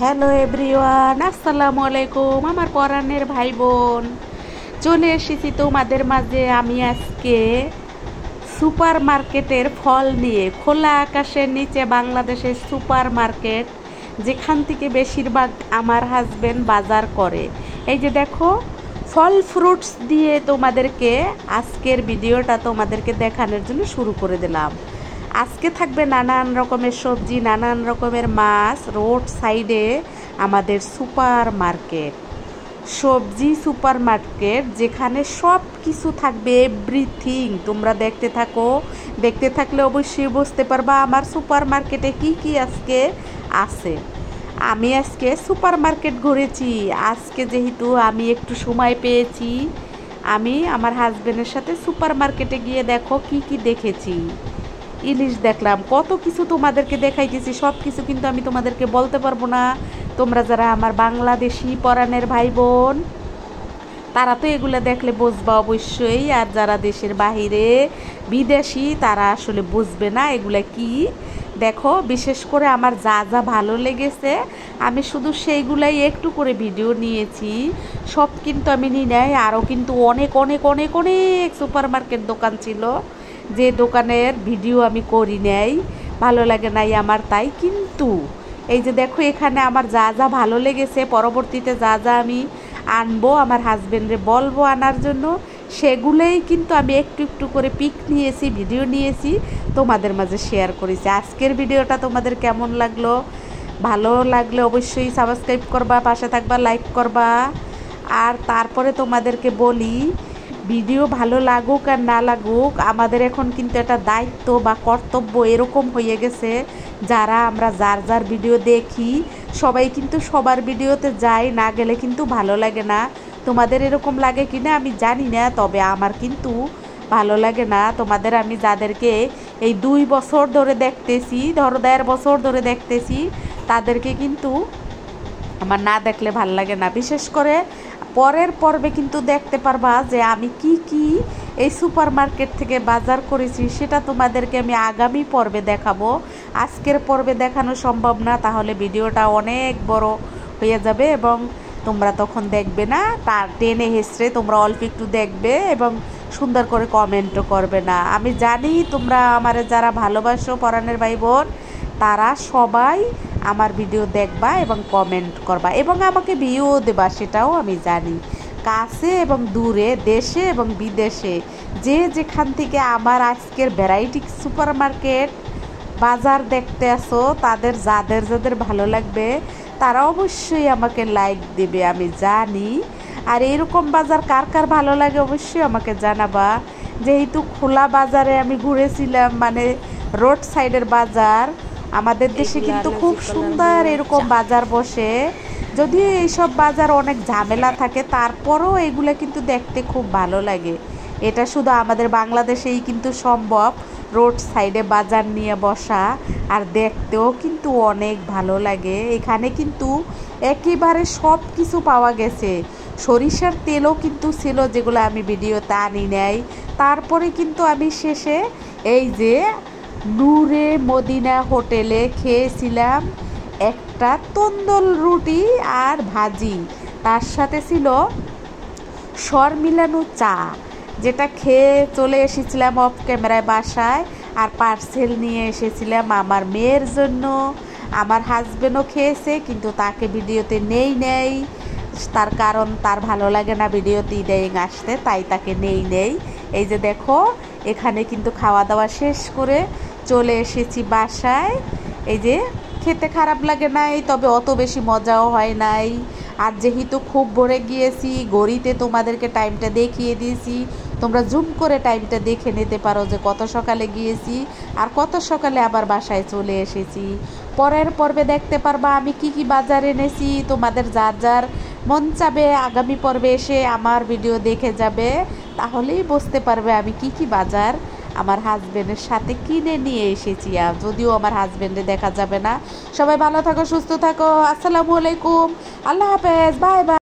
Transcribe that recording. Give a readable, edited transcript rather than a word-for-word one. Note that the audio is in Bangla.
হ্যালো এভরিওয়ান, আসসালামু আলাইকুম আমার পরাণের ভাই বোন। চলে এসেছি তোমাদের মাঝে আমি আজকে সুপার মার্কেটের ফল নিয়ে। খোলা আকাশের নিচে বাংলাদেশের সুপার মার্কেট, যেখান থেকে বেশিরভাগ আমার হাজবেন্ড বাজার করে। এই যে দেখো, ফল ফ্রুটস দিয়ে তোমাদেরকে আজকের ভিডিওটা তোমাদেরকে দেখানোর জন্য শুরু করে দিলাম। আজকে থাকবে নানান রকমের সবজি, নানান রকমের মাছ। রোড সাইডে আমাদের সুপার মার্কেট, সবজি সুপার মার্কেট, যেখানে সব কিছু থাকবে, এভরিথিং। তোমরা দেখতে থাকো, দেখতে থাকলে অবশ্যই বুঝতে পারবা আমার সুপার মার্কেটে কি কি আজকে আছে। আমি আজকে সুপার মার্কেট ঘুরেছি। আজকে যেহেতু আমি একটু সময় পেয়েছি, আমি আমার হাজবেন্ডের সাথে সুপার মার্কেটে গিয়ে দেখো কি কি দেখেছি। ইলিশ দেখলাম, কত কিছু তোমাদেরকে দেখাইতেছি। সব কিছু কিন্তু আমি তোমাদেরকে বলতে পারবো না। তোমরা যারা আমার বাংলাদেশি পরাণের ভাই বোন, তারা তো এগুলো দেখলে বুঝবা অবশ্যই। আর যারা দেশের বাহিরে বিদেশি, তারা আসলে বুঝবে না এগুলা কি। দেখো, বিশেষ করে আমার যা যা ভালো লেগেছে আমি শুধু সেইগুলাই একটু করে ভিডিও নিয়েছি। সব কিন্তু আমি নিই নাই। আরও কিন্তু অনেক অনেক অনেক অনেক সুপার মার্কেট দোকান ছিল, যে দোকানের ভিডিও আমি করি নাই, ভালো লাগে নাই আমার। তাই কিন্তু এই যে দেখো, এখানে আমার যা যা ভালো লেগেছে, পরবর্তীতে যা যা আমি আনবো, আমার হাজবেন্ডে বলবো আনার জন্য, সেগুলোই কিন্তু আমি একটু একটু করে পিক নিয়েছি, ভিডিও নিয়েছি, তোমাদের মাঝে শেয়ার করেছি। আজকের ভিডিওটা তোমাদের কেমন লাগলো? ভালো লাগলে অবশ্যই সাবস্ক্রাইব করবা, পাশে থাকবা, লাইক করবা। আর তারপরে তোমাদেরকে বলি, ভিডিও ভালো লাগুক আর না লাগুক, আমাদের এখন কিন্তু একটা দায়িত্ব বা কর্তব্য এরকম হয়ে গেছে, যারা আমরা যার যার ভিডিও দেখি, সবাই কিন্তু সবার ভিডিওতে যাই, না গেলে কিন্তু ভালো লাগে না। তোমাদের এরকম লাগে কি না আমি জানি না, তবে আমার কিন্তু ভালো লাগে না। তোমাদের আমি যাদেরকে এই 2 বছর ধরে দেখতেছি, ধরো 1.5 বছর ধরে দেখতেছি, তাদেরকে কিন্তু আমার না দেখলে ভাল লাগে না। বিশেষ করে পরের পর্বে কিন্তু দেখতে পারবা যে আমি কি কি এই সুপার মার্কেট থেকে বাজার করেছি, সেটা তোমাদেরকে আমি আগামী পর্বে দেখাবো। আজকের পর্বে দেখানো সম্ভব না, তাহলে ভিডিওটা অনেক বড় হয়ে যাবে এবং তোমরা তখন দেখবে না। তার টেনে হেসড়ে তোমরা অল্প একটু দেখবে এবং সুন্দর করে কমেন্টও করবে না। আমি জানি তোমরা আমার যারা ভালোবাসো পরাণের ভাই বোন, তারা সবাই আমার ভিডিও দেখবা এবং কমেন্ট করবা এবং আমাকে ভিউও দেবা, সেটাও আমি জানি। কাছে এবং দূরে, দেশে এবং বিদেশে, যে যেখান থেকে আমার আজকের ভ্যারাইটি সুপার মার্কেট বাজার দেখতে আসো, তাদের যাদের যাদের ভালো লাগবে, তারা অবশ্যই আমাকে লাইক দেবে, আমি জানি। আর এরকম বাজার কার কার ভালো লাগে অবশ্যই আমাকে জানাবা। যেহেতু খোলা বাজারে আমি ঘুরেছিলাম, মানে রোড সাইডের বাজার, আমাদের দেশে কিন্তু খুব সুন্দর এরকম বাজার বসে। যদিও এইসব বাজার অনেক ঝামেলা থাকে, তারপরও এগুলো কিন্তু দেখতে খুব ভালো লাগে। এটা শুধু আমাদের বাংলাদেশেই কিন্তু সম্ভব, রোড সাইডে বাজার নিয়ে বসা, আর দেখতেও কিন্তু অনেক ভালো লাগে। এখানে কিন্তু একেবারে সব কিছু পাওয়া গেছে। সরিষার তেলও কিন্তু ছিল, যেগুলো আমি ভিডিওতে আনি নাই। তারপরে কিন্তু আমি শেষে এই যে নূরে মদিনা হোটেলে খেয়েছিলাম একটা তন্দুর রুটি আর ভাজি, তার সাথে ছিল সর মিলানো চা, যেটা খেয়ে চলে এসেছিলাম অফ ক্যামেরায় বাসায়। আর পার্সেল নিয়ে এসেছিলাম আমার মেয়ের জন্য। আমার হাজবেন্ডও খেয়েছে, কিন্তু তাকে ভিডিওতে নেই, তার কারণ তার ভালো লাগে না ভিডিওতে ইদাইং আসতে, তাই তাকে নেই। এই যে দেখো, এখানে কিন্তু খাওয়া দাওয়া শেষ করে চলে এসেছি বাসায়। এই যে খেতে খারাপ লাগে নাই, তবে অত বেশি মজাও হয় নাই। আর যেহেতু খুব ভরে গিয়েছি, ঘড়িতে তোমাদেরকে টাইমটা দেখিয়ে দিয়েছি, তোমরা জুম করে টাইমটা দেখে নিতে পারো যে কত সকালে গিয়েছি আর কত সকালে আবার বাসায় চলে এসেছি। পরের পর্বে দেখতে পারবা আমি কি কি বাজার এনেছি। তোমাদের যার যার মন চাবে আগামী পর্বে এসে আমার ভিডিও দেখে যাবে, তাহলেই বুঝতে পারবে আমি কি কি বাজার আমার হাজবেন্ডের সাথে কিনে নিয়ে এসেছি। আর যদিও আমার হাজবেন্ডে দেখা যাবে না। সবাই ভালো থাকো, সুস্থ থাকো। আসসালামু আলাইকুম, আল্লাহ হাফেজ, বাই বাই।